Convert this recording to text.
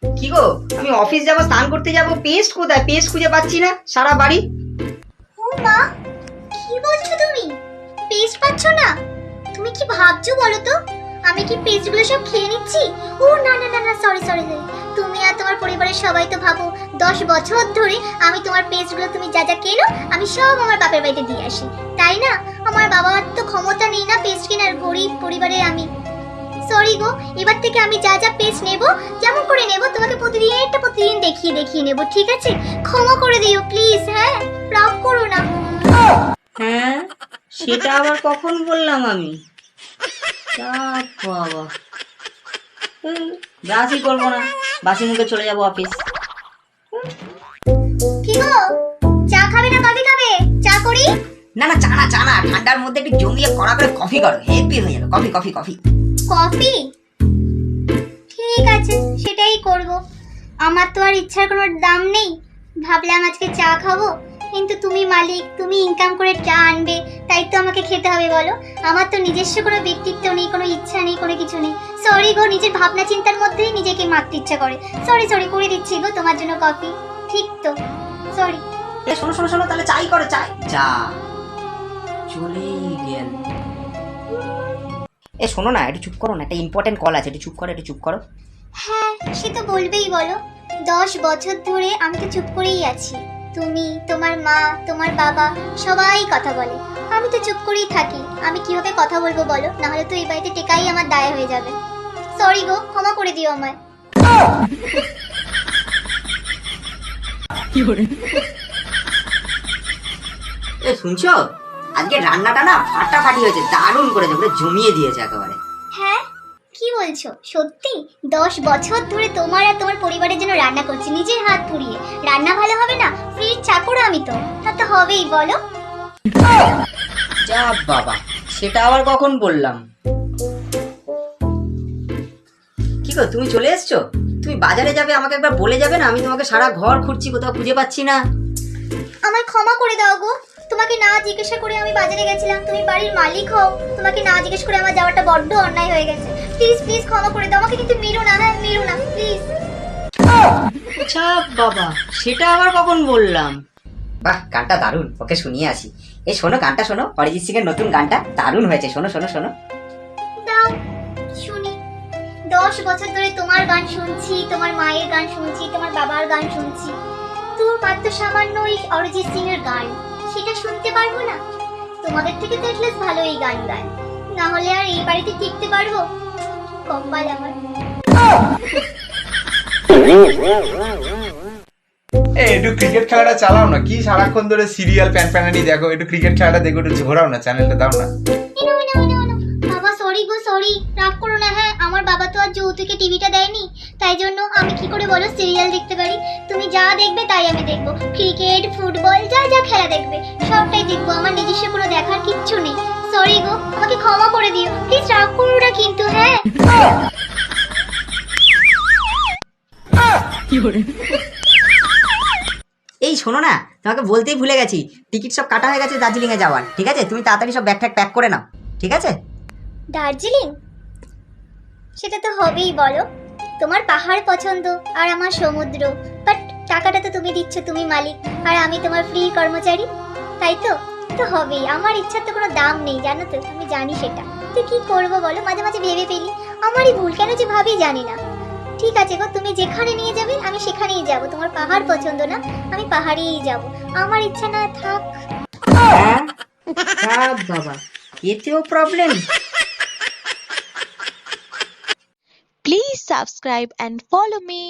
কি গো, আমি অফিস যাব, স্নান করতে যাব, পেস্ট কোথায়? পেস্ট খুঁজে পাচ্ছি না সারা বাড়ি। ও মা, কি বলছো তুমি? পেস্ট পাচ্ছ না? তুমি কি ভাবছো বলো তো? আমি কি পেস্টগুলো সব খেয়ে নিচ্ছি? ও না না না না, সরি সরি সরি। তুমি আর তোমার পরিবারের সবাই তো ভাবো 10 বছর ধরে আমি তোমার পেস্টগুলো তুমি যা যা কেনো আমি সব আমার বাপের বাড়িতে দিয়ে আসি, তাই না? আমার বাবার তো ক্ষমতা নেই না পেস্ট কেনার, গরিব পরিবারে আমি। সরি গো, এবার থেকে আমি যা যা পেস্ট নেব যেমন করে নেব তোমাকে প্রতিদিন দেখিয়ে দেখিয়ে নেব, ঠিক আছে? ক্ষমা করে দিও প্লিজ, হ্যাঁ? রাগ করো না। হ্যাঁ, সেটা আবার কখন বললাম আমি? যা বাবা, ব্রাশই করবো না, বাসি মুখে চলে যাবো অফিস। কি গো, চা খাবে না কফি খাবে? চা করি? না না, চা না, চা না, ঠান্ডার মধ্যে একটু জমিয়ে কড়া করে কফি করো, হেভি হয়ে যাবে। Coffee coffee coffee. কফি? ঠিক আছে, সেটাই করব। আমার তো আর ইচ্ছার কোনো দাম নেই। ভাবলাম আজকে চা খাবো, কিন্তু তুমি মালিক, তুমি ইনকাম করে চা আনবে, তাই তো আমাকে খেতে হবে বলো। আমার তো নিজস্ব কোনো ব্যক্তিত্ব নেই, কোনো ইচ্ছা নেই, কোনো কিছু নেই। সরি গো, নিজের ভাবনা চিন্তার মধ্যেই নিজেকে মারতে ইচ্ছা করে। সরি সরি, করে দিচ্ছি গো তোমার জন্য কফি। ঠিক তো, সরি। শোনো শোনো শোনো, তাহলে চাই করো, চাই। যা চলেই গেল। শোনো না, একটু চুপ করো না, একটা ইম্পর্টেন্ট কল আছে, একটু চুপ করো, একটু চুপ করো। হ্যাঁ, সে তো বলবেই বলো। 10 বছর ধরে আমি তো চুপ করেই আছি। তুমি, তোমার মা, তোমার বাবা সবাই কথা বলে, আমি তো চুপ করেই থাকি। আমি কিভাবে কথা বলবো বলো? না হলে তো এই বাড়িতে টেকাই আমার দায় হয়ে যাবে। সরি গো, ক্ষমা করে দিও আমায়। শুনছো, আজকে রান্নাটা না ফাটাফাটি হয়েছে, দারুণ করেছে, পুরো জমিয়ে দিয়েছে একেবারে। হ্যাঁ, কি বলছো? সত্যি? 10 বছর ধরে তোমার আর তোমার পরিবারের জন্য রান্না করছি নিজের হাত পুড়িয়ে। রান্না ভালো হবে না? ফ্রিজ চাকর আমি তো, তা তো হবেই বলো। যা বাবা, সেটা আবার কখন বললাম? কি গো, তুমি চলে এসছো? তুমি বাজারে যাবে, আমাকে একবার বলে যাবে না? আমি তোমাকে সারা ঘর খুঁজছি, কোথাও খুঁজে পাচ্ছি না। আমায় ক্ষমা করে দাও গো, তোমাকে না জিজ্ঞাসা করে আমি বাজারে গেছিলাম। তুমি বাড়ির মালিক হও, তোমাকে না জিজ্ঞেস করে আমার যাওয়াটা বড্ড অন্যায় হয়ে গেছে। প্লিজ প্লিজ ক্ষমা করে দাও আমাকে, কিন্তু মেরো না, হ্যাঁ মেরো না প্লিজ। আচ্ছা বাবা, সেটা আবার কখন বললাম? বাহ, গানটা দারুণ, ওকে শুনিয়ে আসি। শোনো, গানটা শোনো, অরিজিৎ সিং এর নতুন গানটা দারুণ হয়েছে, শোনো শোনো শোনো। দাও শুনি। 10 বছর ধরে তোমার গান শুনছি, তোমার মায়ের গান শুনছি, তোমার বাবার গান শুনছি। তোর মাত্র সামান্য ওই অরিজিৎ সিং এর গান, সেটা শুনতে পারবো না? তোমাদের থেকে তো এটলিস্ট ভালোই গান গায়, না হলে আর এই বাড়িতে টিকতে পারবো? কপাল আমার। একটু ক্রিকেট খেলাটা চালাও না, কি সারাক্ষণ ধরে সিরিয়াল প্যানপ্যানানি দেখো? একটু ক্রিকেট খেলাটা দেখো, একটু ঘোরাও না, চ্যানেলটা দাও না। বাবা সরি গো, সরি, রাগ করো না। হ্যাঁ, আমার বাবা তো আর যৌতুকে টিভিটা দেয়নি, তাই জন্য আমি কি করে বলো সিরিয়াল দেখতে পারি? তুমি যা দেখবে তাই আমি দেখবো। ক্রিকেট, ফুটবল, যা যা খেলা দেখবে সবটাই দেখবো। আমার নিজস্ব কোনো দেখার কিচ্ছু নেই। সরি গো, আমাকে ক্ষমা করে দিও প্লিজ, রাগ করো না কিন্তু, হ্যাঁ? শোনো না, তোমাকে বলতেই ভুলে গেছি, টিকিট সব কাটা হয়ে গেছে দার্জিলিং এ যাওয়ার, ঠিক আছে? তুমি তাড়াতাড়ি সব ব্যাগ প্যাক করে নাও, ঠিক আছে? দার্জিলিং? সেটা তো হবেই বলো। তোমার পাহাড় পছন্দ আর আমার সমুদ্র, বাট টাকাটা তো তুমি দিচ্ছ, তুমি মালিক, আর আমি তোমার ফ্রি কর্মচারী, তাই তো? তো হবেই, আমার ইচ্ছার তো কোনো দাম নেই, জানো তো, আমি জানি সেটা। তো কি করবো বলো, মাঝে মাঝে ভেবে ফেলি আমারই ভুল, কেন যে ভাবি জানি না। ঠিক আছে গো, তুমি যেখানে নিয়ে যাবে আমি সেখানেই যাব। তোমার পাহাড় পছন্দ না, আমি পাহাড়েই যাব। আমার ইচ্ছা না থাক। হ্যাঁ বাবা, এতেও problem? Please subscribe and follow me.